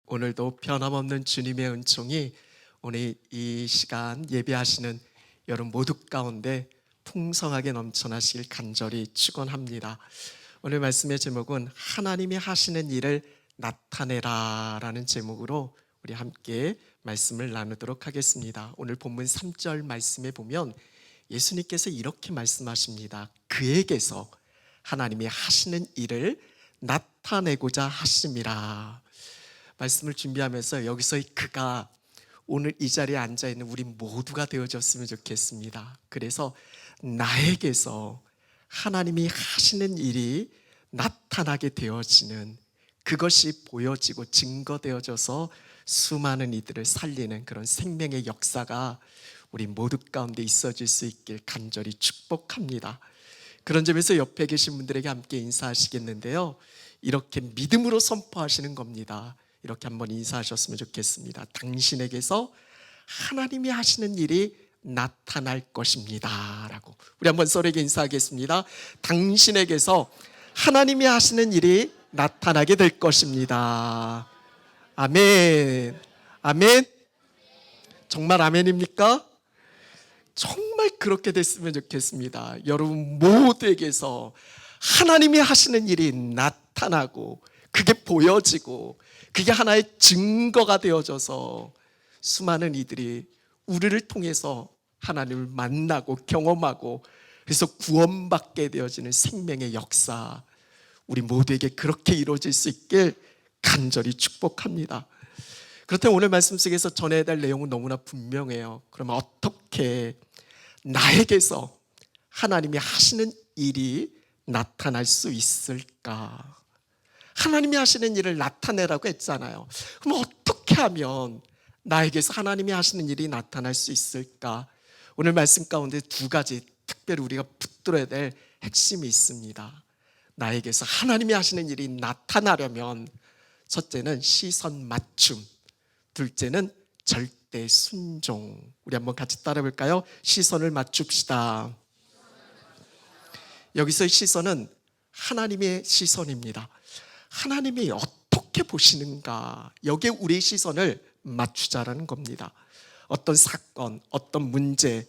오늘도 변함없는 주님의 은총이 오늘 이 시간 예배하시는 여러분 모두 가운데 풍성하게 넘쳐나시길 간절히 축원합니다. 오늘 말씀의 제목은 하나님이 하시는 일을 나타내라 라는 제목으로 우리 함께 말씀을 나누도록 하겠습니다. 오늘 본문 3절 말씀에 보면 예수님께서 이렇게 말씀하십니다. 그에게서 하나님이 하시는 일을 나타내고자 하심이라. 말씀을 준비하면서 여기서 그가 오늘 이 자리에 앉아있는 우리 모두가 되어졌으면 좋겠습니다. 그래서 나에게서 하나님이 하시는 일이 나타나게 되어지는, 그것이 보여지고 증거되어져서 수많은 이들을 살리는 그런 생명의 역사가 우리 모두 가운데 있어질 수 있길 간절히 축복합니다. 그런 점에서 옆에 계신 분들에게 함께 인사하시겠는데요, 이렇게 믿음으로 선포하시는 겁니다. 이렇게 한번 인사하셨으면 좋겠습니다. 당신에게서 하나님이 하시는 일이 나타날 것입니다 라고 우리 한번 서로에게 인사하겠습니다. 당신에게서 하나님이 하시는 일이 나타나게 될 것입니다. 아멘. 아멘. 정말 아멘입니까? 정말 그렇게 됐으면 좋겠습니다. 여러분 모두에게서 하나님이 하시는 일이 나타나고 그게 보여지고 그게 하나의 증거가 되어져서 수많은 이들이 우리를 통해서 하나님을 만나고 경험하고 그래서 구원받게 되어지는 생명의 역사, 우리 모두에게 그렇게 이루어질 수 있길 간절히 축복합니다. 그렇다면 오늘 말씀 속에서 전해야 될 내용은 너무나 분명해요. 그러면 어떻게 나에게서 하나님이 하시는 일이 나타날 수 있을까? 하나님이 하시는 일을 나타내라고 했잖아요. 그럼 어떻게 하면 나에게서 하나님이 하시는 일이 나타날 수 있을까? 오늘 말씀 가운데 두 가지 특별히 우리가 붙들어야 될 핵심이 있습니다. 나에게서 하나님이 하시는 일이 나타나려면 첫째는 시선 맞춤, 둘째는 절대 순종. 우리 한번 같이 따라 볼까요? 시선을 맞춥시다. 여기서의 시선은 하나님의 시선입니다. 하나님이 어떻게 보시는가, 여기에 우리의 시선을 맞추자라는 겁니다. 어떤 사건, 어떤 문제,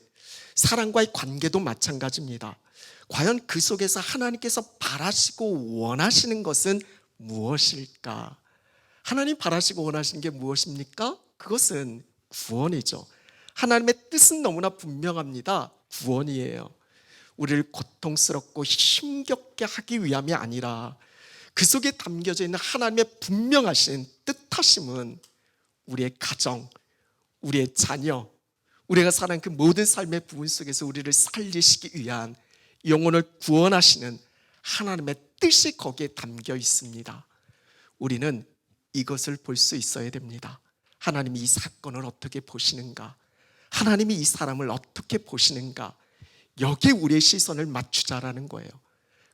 사람과의 관계도 마찬가지입니다. 과연 그 속에서 하나님께서 바라시고 원하시는 것은 무엇일까? 하나님 바라시고 원하시는 게 무엇입니까? 그것은 구원이죠. 하나님의 뜻은 너무나 분명합니다. 구원이에요. 우리를 고통스럽고 힘겹게 하기 위함이 아니라 그 속에 담겨져 있는 하나님의 분명하신 뜻하심은 우리의 가정, 우리의 자녀, 우리가 살아가는 그 모든 삶의 부분 속에서 우리를 살리시기 위한 영혼을 구원하시는 하나님의 뜻이 거기에 담겨 있습니다. 우리는 이것을 볼 수 있어야 됩니다. 하나님이 이 사건을 어떻게 보시는가, 하나님이 이 사람을 어떻게 보시는가, 여기에 우리의 시선을 맞추자라는 거예요.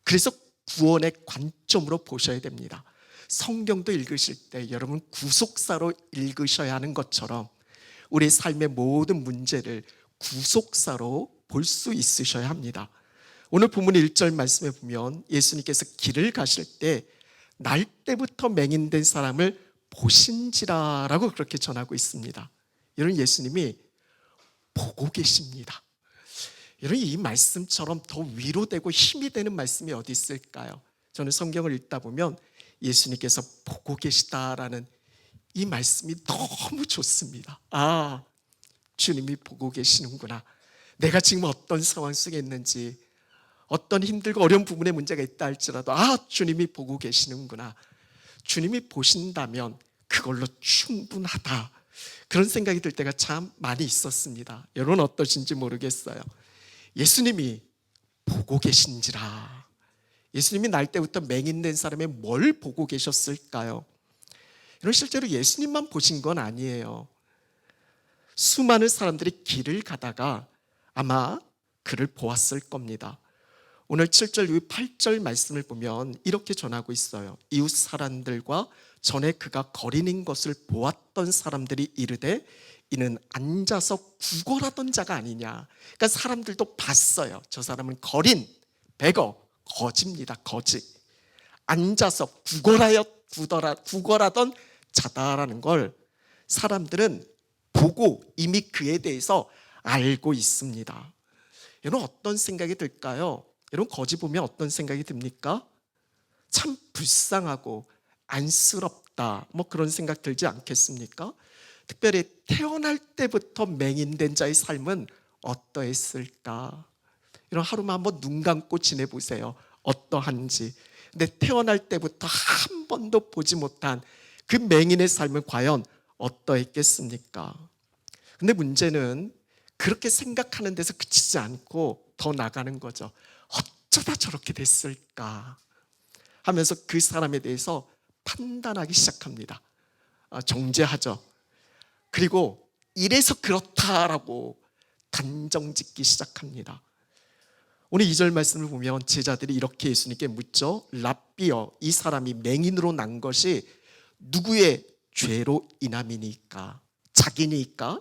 그래서 구원의 관점으로 보셔야 됩니다. 성경도 읽으실 때 여러분 구속사로 읽으셔야 하는 것처럼 우리 삶의 모든 문제를 구속사로 볼 수 있으셔야 합니다. 오늘 본문 1절 말씀에 보면 예수님께서 길을 가실 때 날 때부터 맹인된 사람을 보신지라라고 그렇게 전하고 있습니다. 이런 예수님이 보고 계십니다. 여러분, 이 말씀처럼 더 위로되고 힘이 되는 말씀이 어디 있을까요? 저는 성경을 읽다 보면 예수님께서 보고 계시다라는 이 말씀이 너무 좋습니다. 아, 주님이 보고 계시는구나. 내가 지금 어떤 상황 속에 있는지, 어떤 힘들고 어려운 부분에 문제가 있다 할지라도 주님이 보고 계시는구나. 주님이 보신다면 그걸로 충분하다. 그런 생각이 들 때가 참 많이 있었습니다. 여러분 어떠신지 모르겠어요. 예수님이 보고 계신지라. 예수님이 날 때부터 맹인된 사람의 뭘 보고 계셨을까요? 이런 실제로 예수님만 보신 건 아니에요. 수많은 사람들이 길을 가다가 아마 그를 보았을 겁니다. 오늘 7절 이후 8절 말씀을 보면 이렇게 전하고 있어요. 이웃 사람들과 전에 그가 거린인 것을 보았던 사람들이 이르되 이는 앉아서 구걸하던 자가 아니냐. 그러니까 사람들도 봤어요. 저 사람은 거린, 베거, 거지입니다. 거지. 앉아서 구걸하던 자다라는 걸 사람들은 보고 이미 그에 대해서 알고 있습니다. 여러분 어떤 생각이 들까요? 여러분 거지 보면 어떤 생각이 듭니까? 참 불쌍하고 안쓰럽다 뭐 그런 생각 들지 않겠습니까? 특별히 태어날 때부터 맹인된 자의 삶은 어떠했을까? 이런 하루만 한번 눈 감고 지내보세요. 어떠한지. 근데 태어날 때부터 한 번도 보지 못한 그 맹인의 삶은 과연 어떠했겠습니까? 근데 문제는 그렇게 생각하는 데서 그치지 않고 더 나가는 거죠. 어쩌다 저렇게 됐을까 하면서 그 사람에 대해서 판단하기 시작합니다. 정죄하죠. 그리고 이래서 그렇다라고 단정 짓기 시작합니다. 오늘 2절 말씀을 보면 제자들이 이렇게 예수님께 묻죠. 랍비여, 이 사람이 맹인으로 난 것이 누구의 죄로 인함이니까? 자기니까?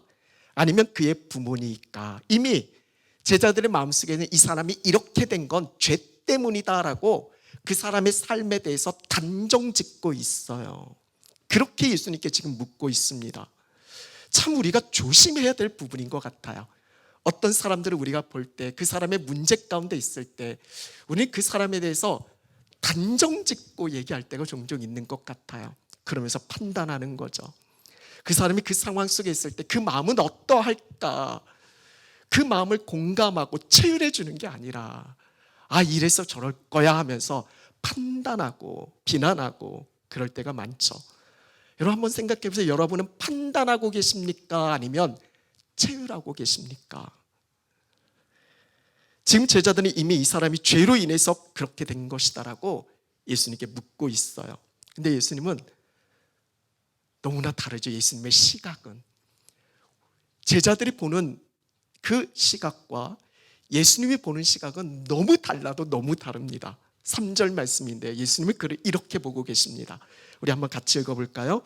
아니면 그의 부모니까? 이미 제자들의 마음속에는 이 사람이 이렇게 된 건 죄 때문이다라고 그 사람의 삶에 대해서 단정 짓고 있어요. 그렇게 예수님께 지금 묻고 있습니다. 참 우리가 조심해야 될 부분인 것 같아요. 어떤 사람들을 우리가 볼 때 그 사람의 문제 가운데 있을 때 우리는 그 사람에 대해서 단정 짓고 얘기할 때가 종종 있는 것 같아요. 그러면서 판단하는 거죠. 그 사람이 그 상황 속에 있을 때 그 마음은 어떠할까? 그 마음을 공감하고 체휼해 주는 게 아니라 이래서 저럴 거야 하면서 판단하고 비난하고 그럴 때가 많죠. 여러분 한번 생각해 보세요. 여러분은 판단하고 계십니까? 아니면 체휼하고 계십니까? 지금 제자들은 이미 이 사람이 죄로 인해서 그렇게 된 것이다라고 예수님께 묻고 있어요. 근데 예수님은 너무나 다르죠. 예수님의 시각은. 제자들이 보는 그 시각과 예수님이 보는 시각은 너무 달라도 너무 다릅니다. 3절 말씀인데 예수님은 그를 이렇게 보고 계십니다. 우리 한번 같이 읽어볼까요?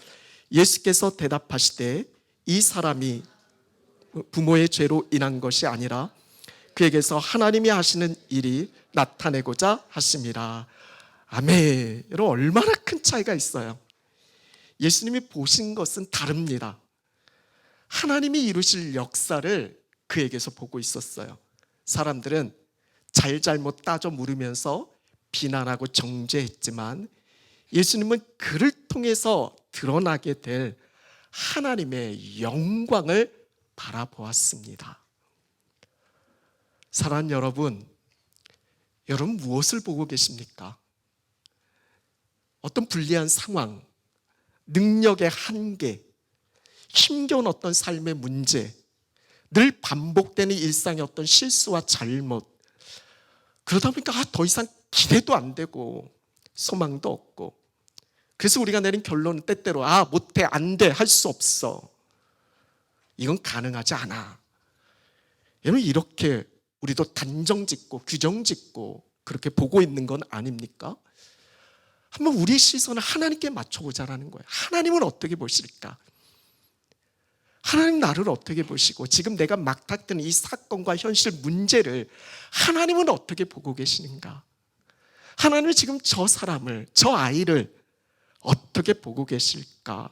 예수께서 대답하시되 이 사람이 부모의 죄로 인한 것이 아니라 그에게서 하나님이 하시는 일이 나타내고자 하심이라. 아멘. 여러분 얼마나 큰 차이가 있어요. 예수님이 보신 것은 다릅니다. 하나님이 이루실 역사를 그에게서 보고 있었어요. 사람들은 잘잘못 따져 물으면서 비난하고 정죄했지만 예수님은 그를 통해서 드러나게 될 하나님의 영광을 바라보았습니다. 사랑하는 여러분, 여러분 무엇을 보고 계십니까? 어떤 불리한 상황, 능력의 한계, 힘겨운 어떤 삶의 문제, 늘 반복되는 일상의 어떤 실수와 잘못, 그러다 보니까 더 이상 기대도 안 되고 소망도 없고, 그래서 우리가 내린 결론은 때때로 못해, 안 돼, 할 수 없어, 이건 가능하지 않아. 여러분 이렇게 우리도 단정 짓고 규정 짓고 그렇게 보고 있는 건 아닙니까? 한번 우리의 시선을 하나님께 맞춰보자라는 거예요. 하나님은 어떻게 보실까? 하나님 나를 어떻게 보시고 지금 내가 막닥뜨는 이 사건과 현실 문제를 하나님은 어떻게 보고 계시는가? 하나님은 지금 저 사람을, 저 아이를 어떻게 보고 계실까?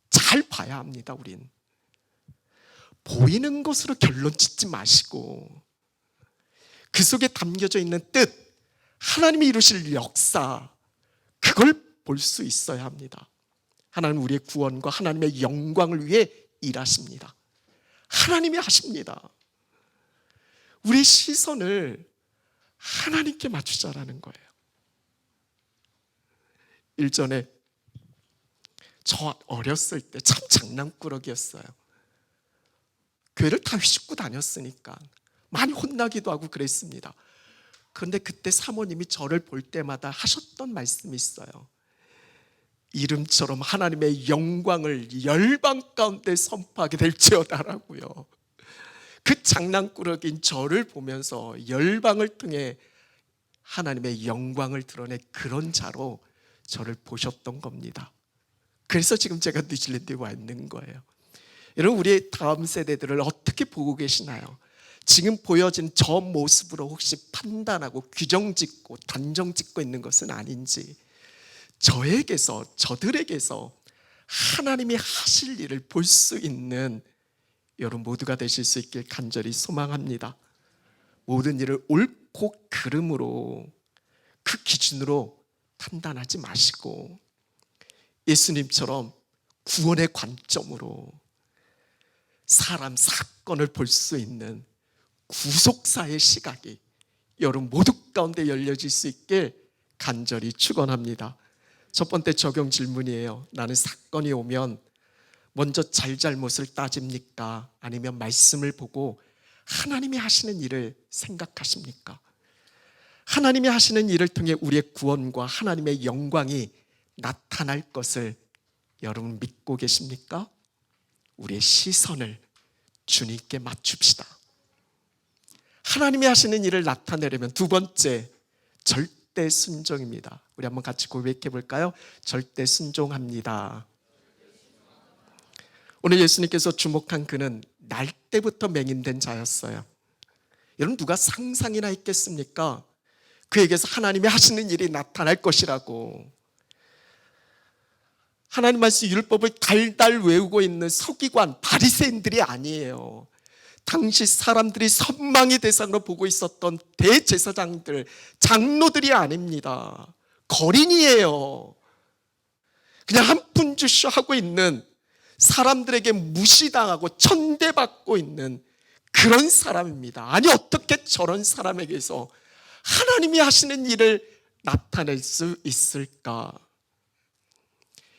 잘 봐야 합니다. 우린 보이는 것으로 결론 짓지 마시고 그 속에 담겨져 있는 뜻, 하나님이 이루실 역사, 그걸 볼 수 있어야 합니다. 하나님은 우리의 구원과 하나님의 영광을 위해 일하십니다. 하나님이 하십니다. 우리의 시선을 하나님께 맞추자라는 거예요. 일전에 저 어렸을 때 참 장난꾸러기였어요. 교회를 다 휘젓고 다녔으니까 많이 혼나기도 하고 그랬습니다. 그런데 그때 사모님이 저를 볼 때마다 하셨던 말씀이 있어요. 이름처럼 하나님의 영광을 열방 가운데 선포하게 될지어다라고요. 그 장난꾸러기인 저를 보면서 열방을 통해 하나님의 영광을 드러낸 그런 자로 저를 보셨던 겁니다. 그래서 지금 제가 뉴질랜드에 와 있는 거예요. 여러분 우리의 다음 세대들을 어떻게 보고 계시나요? 지금 보여진 저 모습으로 혹시 판단하고 규정짓고 단정짓고 있는 것은 아닌지, 저들에게서 하나님이 하실 일을 볼 수 있는 여러분 모두가 되실 수 있길 간절히 소망합니다. 모든 일을 옳고 그름으로, 그 기준으로 판단하지 마시고 예수님처럼 구원의 관점으로 사람 사건을 볼 수 있는 구속사의 시각이 여러분 모두 가운데 열려질 수 있길 간절히 축원합니다. 첫 번째 적용 질문이에요. 나는 사건이 오면 먼저 잘잘못을 따집니까? 아니면 말씀을 보고 하나님이 하시는 일을 생각하십니까? 하나님이 하시는 일을 통해 우리의 구원과 하나님의 영광이 나타날 것을 여러분 믿고 계십니까? 우리의 시선을 주님께 맞춥시다. 하나님이 하시는 일을 나타내려면 두 번째, 절대 순종입니다. 우리 한번 같이 고백해 볼까요? 절대 순종합니다. 오늘 예수님께서 주목한 그는 날 때부터 맹인된 자였어요. 여러분 누가 상상이나 했겠습니까? 그에게서 하나님이 하시는 일이 나타날 것이라고. 하나님 말씀 율법을 달달 외우고 있는 서기관 바리새인들이 아니에요. 당시 사람들이 선망의 대상으로 보고 있었던 대제사장들, 장로들이 아닙니다. 거린이에요. 그냥 한 푼주쇼 하고 있는, 사람들에게 무시당하고 천대받고 있는 그런 사람입니다. 아니 어떻게 저런 사람에게서 하나님이 하시는 일을 나타낼 수 있을까?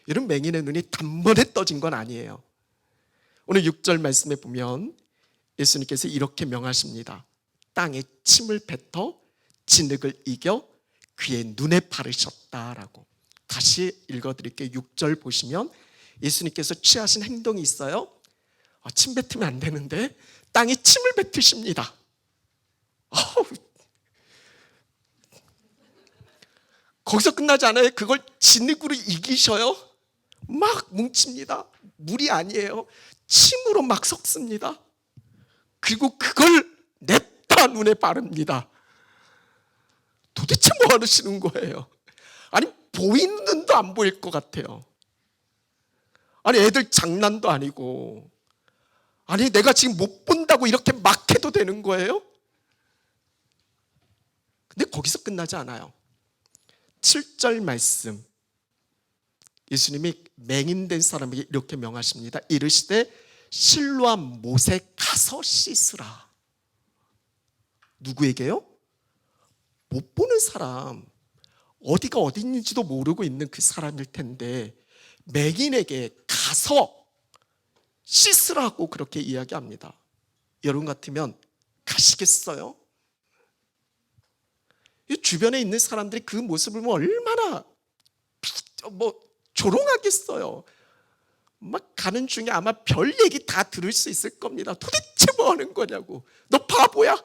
이런 맹인의 눈이 단번에 떠진 건 아니에요. 오늘 6절 말씀에 보면 예수님께서 이렇게 명하십니다. 땅에 침을 뱉어 진흙을 이겨 그의 눈에 바르셨다라고. 다시 읽어드릴게요. 6절 보시면 예수님께서 취하신 행동이 있어요. 침 뱉으면 안 되는데 땅에 침을 뱉으십니다. 거기서 끝나지 않아요. 그걸 진흙으로 이기셔요. 막 뭉칩니다. 물이 아니에요. 침으로 막 섞습니다. 그리고 그걸 냅다 눈에 바릅니다. 도대체 뭐 하시는 거예요? 아니 보이는 눈도 안 보일 것 같아요. 아니 애들 장난도 아니고, 아니 내가 지금 못 본다고 이렇게 막 해도 되는 거예요? 근데 거기서 끝나지 않아요. 7절 말씀, 예수님이 맹인된 사람에게 이렇게 명하십니다. 이르시되 실로암 못에 가서 씻으라. 누구에게요? 못 보는 사람, 어디가 어디 있는지도 모르고 있는 그 사람일 텐데 맹인에게 가서 씻으라고 그렇게 이야기합니다. 여러분 같으면 가시겠어요? 주변에 있는 사람들이 그 모습을 보면 얼마나 조롱하겠어요. 막 가는 중에 아마 별 얘기 다 들을 수 있을 겁니다. 도대체 뭐 하는 거냐고. 너 바보야?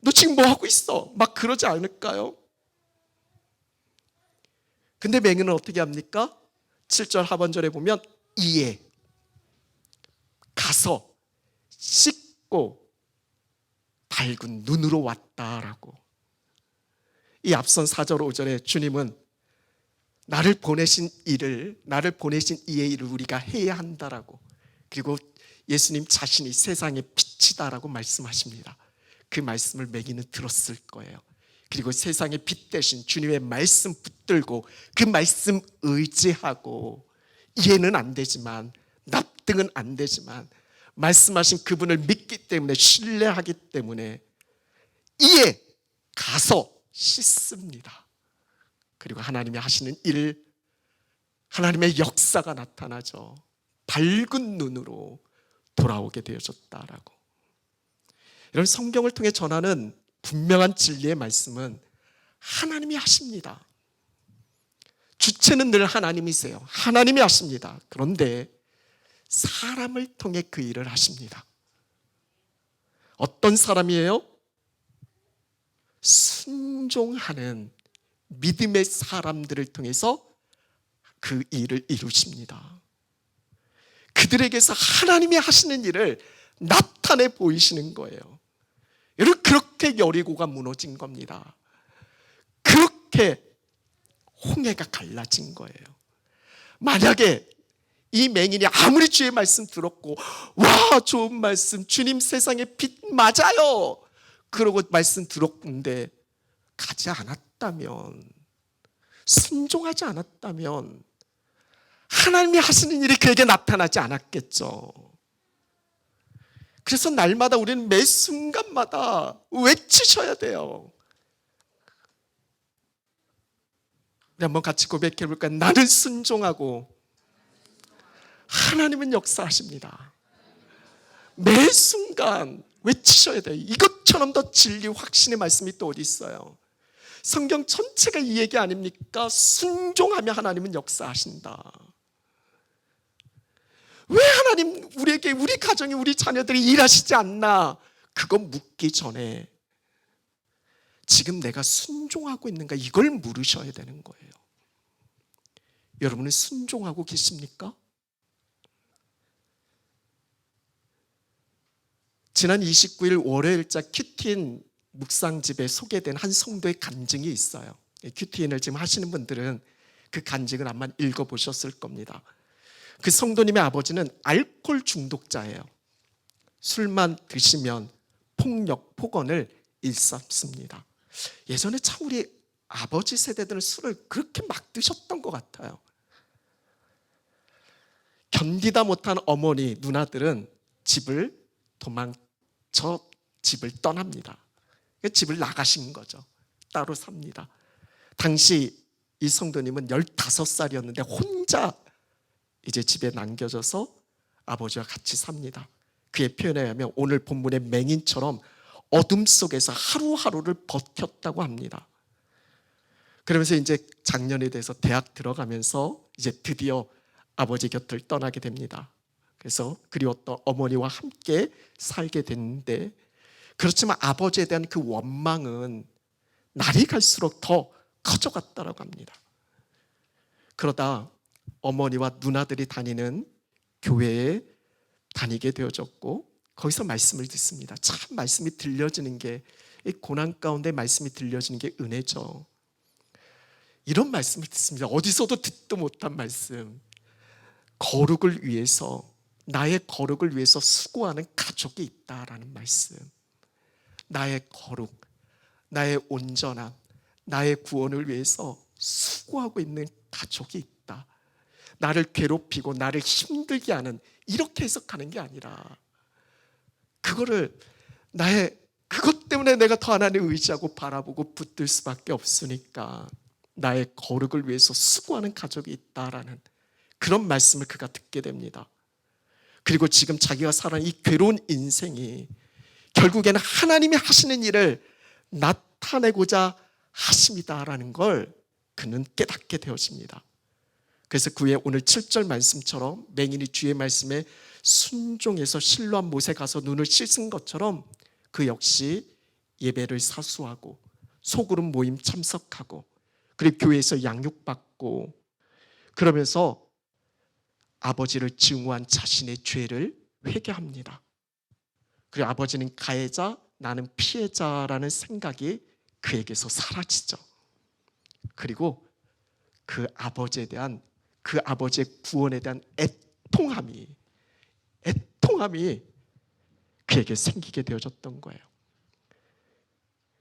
너 지금 뭐 하고 있어? 막 그러지 않을까요? 근데 맹인은 어떻게 합니까? 7절 하반절에 보면 이에 가서 씻고 밝은 눈으로 왔다라고. 이 앞선 4절 5절에 주님은 나를 보내신 이의 일을 우리가 해야 한다라고, 그리고 예수님 자신이 세상의 빛이다라고 말씀하십니다. 그 말씀을 맹인은 들었을 거예요. 그리고 세상의 빛 대신 주님의 말씀 붙들고 그 말씀 의지하고, 이해는 안 되지만 납득은 안 되지만 말씀하신 그분을 믿기 때문에, 신뢰하기 때문에 이에 가서 씻습니다. 그리고 하나님이 하시는 일, 하나님의 역사가 나타나죠. 밝은 눈으로 돌아오게 되어졌다라고. 이런 성경을 통해 전하는 분명한 진리의 말씀은 하나님이 하십니다. 주체는 늘 하나님이세요. 하나님이 하십니다. 그런데 사람을 통해 그 일을 하십니다. 어떤 사람이에요? 순종하는 믿음의 사람들을 통해서 그 일을 이루십니다. 그들에게서 하나님이 하시는 일을 나타내 보이시는 거예요. 여러분, 그렇게 여리고가 무너진 겁니다. 그렇게 홍해가 갈라진 거예요. 만약에 이 맹인이 아무리 주의 말씀 들었고 와 좋은 말씀, 주님 세상의 빛 맞아요 그러고 말씀 들었는데 가지 않았다면, 순종하지 않았다면 하나님이 하시는 일이 그에게 나타나지 않았겠죠. 그래서 날마다 우리는 매 순간마다 외치셔야 돼요. 우리 한번 같이 고백해 볼까요? 나는 순종하고 하나님은 역사하십니다. 매 순간 외치셔야 돼요. 이것처럼 더 진리 확신의 말씀이 또 어디 있어요? 성경 전체가 이 얘기 아닙니까? 순종하며 하나님은 역사하신다. 왜 하나님 우리에게, 우리 가정에, 우리 자녀들이 일하시지 않나? 그거 묻기 전에 지금 내가 순종하고 있는가? 이걸 물으셔야 되는 거예요. 여러분은 순종하고 계십니까? 지난 29일 월요일자 큐티인 묵상집에 소개된 한 성도의 간증이 있어요. 큐티인을 지금 하시는 분들은 그 간증을 아마 읽어보셨을 겁니다. 그 성도님의 아버지는 알코올 중독자예요. 술만 드시면 폭력, 폭언을 일삼습니다. 예전에 참 우리 아버지 세대들은 술을 그렇게 막 드셨던 것 같아요. 견디다 못한 어머니, 누나들은 집을 집을 떠납니다. 집을 나가신 거죠. 따로 삽니다. 당시 이 성도님은 15살이었는데 혼자 이제 집에 남겨져서 아버지와 같이 삽니다. 그의 표현에 의하면 오늘 본문의 맹인처럼 어둠 속에서 하루하루를 버텼다고 합니다. 그러면서 이제 작년에 대해서 대학 들어가면서 이제 드디어 아버지 곁을 떠나게 됩니다. 그래서 그리웠던 어머니와 함께 살게 됐는데, 그렇지만 아버지에 대한 그 원망은 날이 갈수록 더 커져갔다고 합니다. 그러다 어머니와 누나들이 다니는 교회에 다니게 되어졌고 거기서 말씀을 듣습니다. 참 말씀이 들려지는 게, 이 고난 가운데 말씀이 들려지는 게 은혜죠. 이런 말씀을 듣습니다. 어디서도 듣도 못한 말씀. 거룩을 위해서, 나의 거룩을 위해서 수고하는 가족이 있다라는 말씀. 나의 거룩, 나의 온전함, 나의 구원을 위해서 수고하고 있는 가족이 있다. 나를 괴롭히고 나를 힘들게 하는, 이렇게 해석하는 게 아니라 그거를 그것 때문에 내가 더 하나님을 의지하고 바라보고 붙들 수밖에 없으니까 나의 거룩을 위해서 수고하는 가족이 있다라는 그런 말씀을 그가 듣게 됩니다. 그리고 지금 자기가 살아가는 이 괴로운 인생이 결국에는 하나님이 하시는 일을 나타내고자 하심이다라는 걸 그는 깨닫게 되어집니다. 그래서 그의 오늘 7절 말씀처럼 맹인이 주의 말씀에 순종해서 실로암 못에 가서 눈을 씻은 것처럼 그 역시 예배를 사수하고 소그룹 모임 참석하고 그리고 교회에서 양육받고 그러면서 아버지를 증오한 자신의 죄를 회개합니다. 그리고 아버지는 가해자, 나는 피해자라는 생각이 그에게서 사라지죠. 그리고 그 아버지에 대한, 그 아버지의 구원에 대한 애통함이 그에게 생기게 되어졌던 거예요.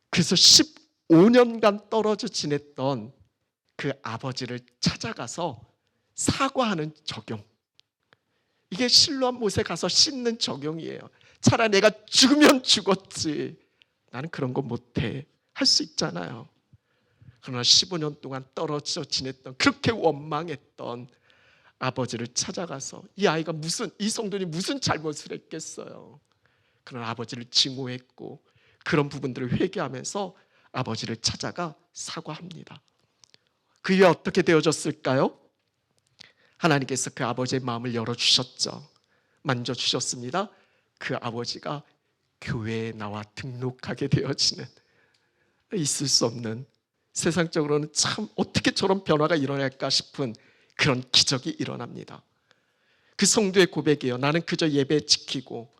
그래서 15년간 떨어져 지냈던 그 아버지를 찾아가서 사과하는 적용, 이게 실로암 못에 가서 씻는 적용이에요. 차라리 내가 죽으면 죽었지, 나는 그런 거 못해, 할 수 있잖아요. 그러나 15년 동안 떨어져 지냈던, 그렇게 원망했던 아버지를 찾아가서 이 성도니 무슨 잘못을 했겠어요. 그런 아버지를 증오했고 그런 부분들을 회개하면서 아버지를 찾아가 사과합니다. 그 이후에 어떻게 되어졌을까요? 하나님께서 그 아버지의 마음을 열어주셨죠. 만져주셨습니다. 그 아버지가 교회에 나와 등록하게 되어지는, 있을 수 없는, 세상적으로는 참 어떻게 저런 변화가 일어날까 싶은 그런 기적이 일어납니다. 그 성도의 고백이에요. 나는 그저 예배 지키고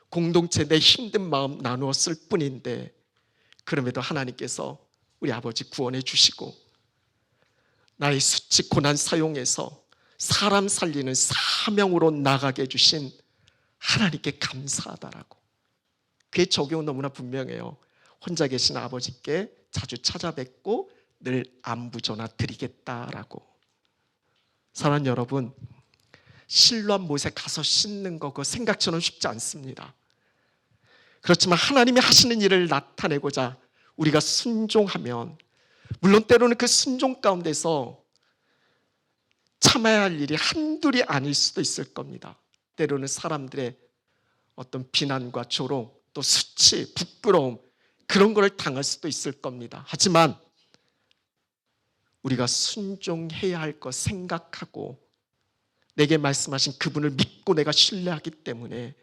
공동체 내 힘든 마음 나누었을 뿐인데 그럼에도 하나님께서 우리 아버지 구원해 주시고 나의 수치 고난 사용해서 사람 살리는 사명으로 나가게 해주신 하나님께 감사하다라고. 그의 적용은 너무나 분명해요. 혼자 계신 아버지께 자주 찾아뵙고 늘 안부 전화 드리겠다라고. 사랑하는 여러분, 실로암 못에 가서 씻는 거 그거 생각처럼 쉽지 않습니다. 그렇지만 하나님이 하시는 일을 나타내고자 우리가 순종하면, 물론 때로는 그 순종 가운데서 참아야 할 일이 한둘이 아닐 수도 있을 겁니다. 때로는 사람들의 어떤 비난과 조롱, 또 수치, 부끄러움, 그런 걸 당할 수도 있을 겁니다. 하지만 우리가 순종해야 할 것 생각하고 내게 말씀하신 그분을 믿고 내가 신뢰하기 때문에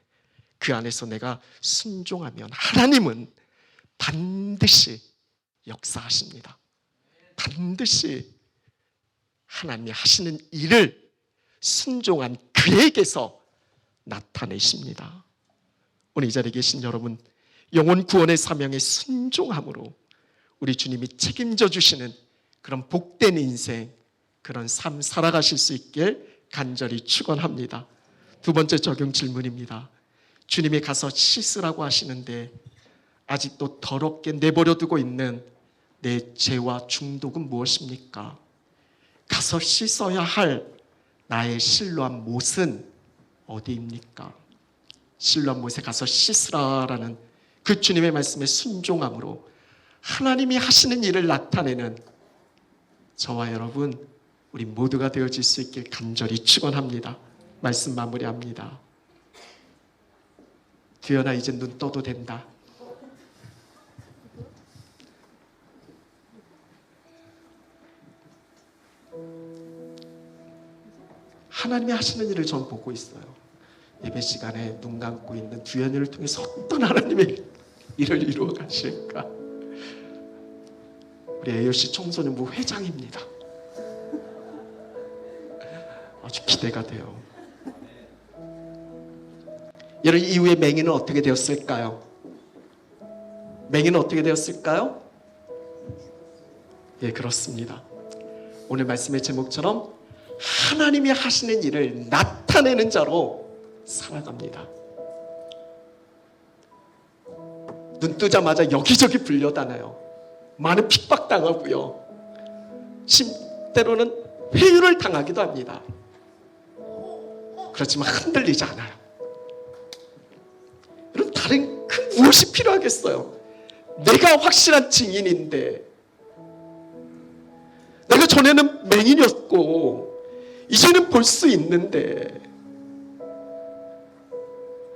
그 안에서 내가 순종하면 하나님은 반드시 역사하십니다. 반드시 하나님이 하시는 일을 순종한 그에게서 나타내십니다. 오늘 이 자리에 계신 여러분, 영혼 구원의 사명에 순종함으로 우리 주님이 책임져 주시는 그런 복된 인생, 그런 삶 살아가실 수 있길 간절히 축원합니다. 두 번째 적용 질문입니다. 주님이 가서 씻으라고 하시는데 아직도 더럽게 내버려 두고 있는 내 죄와 중독은 무엇입니까? 가서 씻어야 할 나의 실로암 못은 어디입니까? 실로암 못에 가서 씻으라라는 그 주님의 말씀에 순종함으로 하나님이 하시는 일을 나타내는 저와 여러분, 우리 모두가 되어질 수 있길 간절히 축원합니다. 말씀 마무리합니다. 두현아, 이제 눈 떠도 된다. 하나님이 하시는 일을 전 보고 있어요. 예배 시간에 눈 감고 있는 두현이를 통해서 어떤 하나님의 일을 이루어 가실까? 우리 AOC 청소년부 회장입니다. 아주 기대가 돼요. 여러분, 이후에 맹인은 어떻게 되었을까요? 맹인은 어떻게 되었을까요? 예, 그렇습니다. 오늘 말씀의 제목처럼 하나님이 하시는 일을 나타내는 자로 살아갑니다. 눈 뜨자마자 여기저기 불려다녀요. 많은 핍박당하고요. 때로는 회유를 당하기도 합니다. 그렇지만 흔들리지 않아요. 여러분, 다른 그 무엇이 필요하겠어요? 내가 확실한 증인인데, 내가 전에는 맹인이었고 이제는 볼 수 있는데,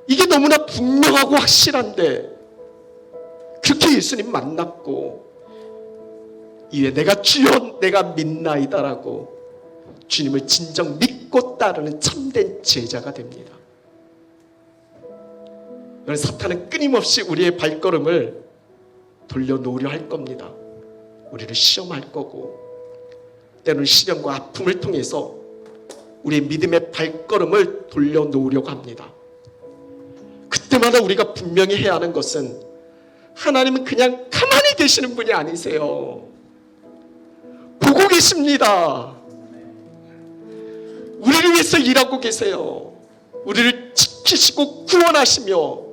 이게 너무나 분명하고 확실한데 그렇게 예수님 만났고 이에 내가 주여 내가 믿나이다라고 주님을 진정 믿고 따르는 참된 제자가 됩니다. 여러분, 사탄은 끊임없이 우리의 발걸음을 돌려놓으려 할 겁니다. 우리를 시험할 거고, 때로는 시련과 아픔을 통해서 우리의 믿음의 발걸음을 돌려놓으려고 합니다. 그때마다 우리가 분명히 해야 하는 것은 하나님은 그냥 가만히 계시는 분이 아니세요. 보고 계십니다. 우리를 위해서 일하고 계세요. 우리를 지키시고 구원하시며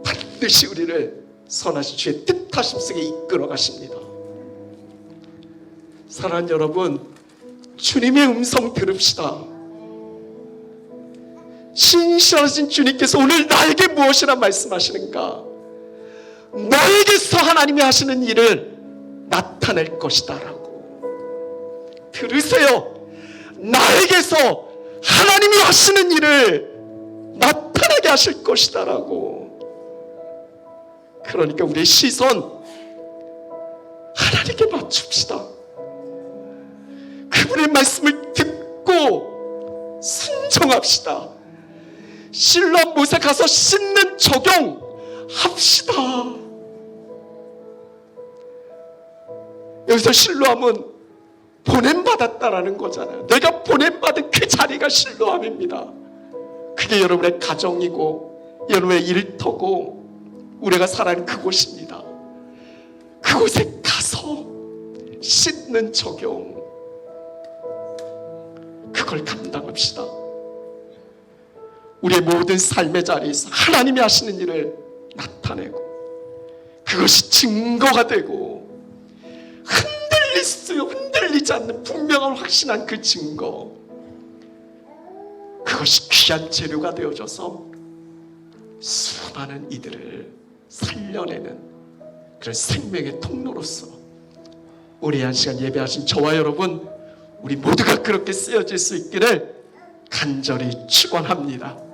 반드시 우리를 선하신 주의 뜻하심 속에 이끌어 가십니다. 사랑하는 여러분, 주님의 음성 들읍시다. 신실하신 주님께서 오늘 나에게 무엇이라 말씀하시는가? 너에게서 하나님이 하시는 일을 나타낼 것이다 라고. 들으세요. 나에게서 하나님이 하시는 일을 나타나게 하실 것이다 라고. 그러니까 우리의 시선 하나님께 맞춥시다. 그분의 말씀을 듣고 순종합시다. 실로암 못에 가서 씻는 적용합시다. 여기서 실로암은 보냄받았다라는 거잖아요. 내가 보냄받은 그 자리가 실로암입니다. 그게 여러분의 가정이고 여러분의 일터고 우리가 살아가는 그곳입니다. 그곳에 가서 씻는 적용, 그걸 감당합시다. 우리의 모든 삶의 자리에서 하나님이 하시는 일을 나타내고 그것이 증거가 되고 흔들리지 않는 분명한 확신한 그 증거, 그것이 귀한 재료가 되어져서 수많은 이들을 살려내는 그런 생명의 통로로서 우리 한 시간 예배하신 저와 여러분, 우리 모두가 그렇게 쓰여질 수 있기를 간절히 축원합니다.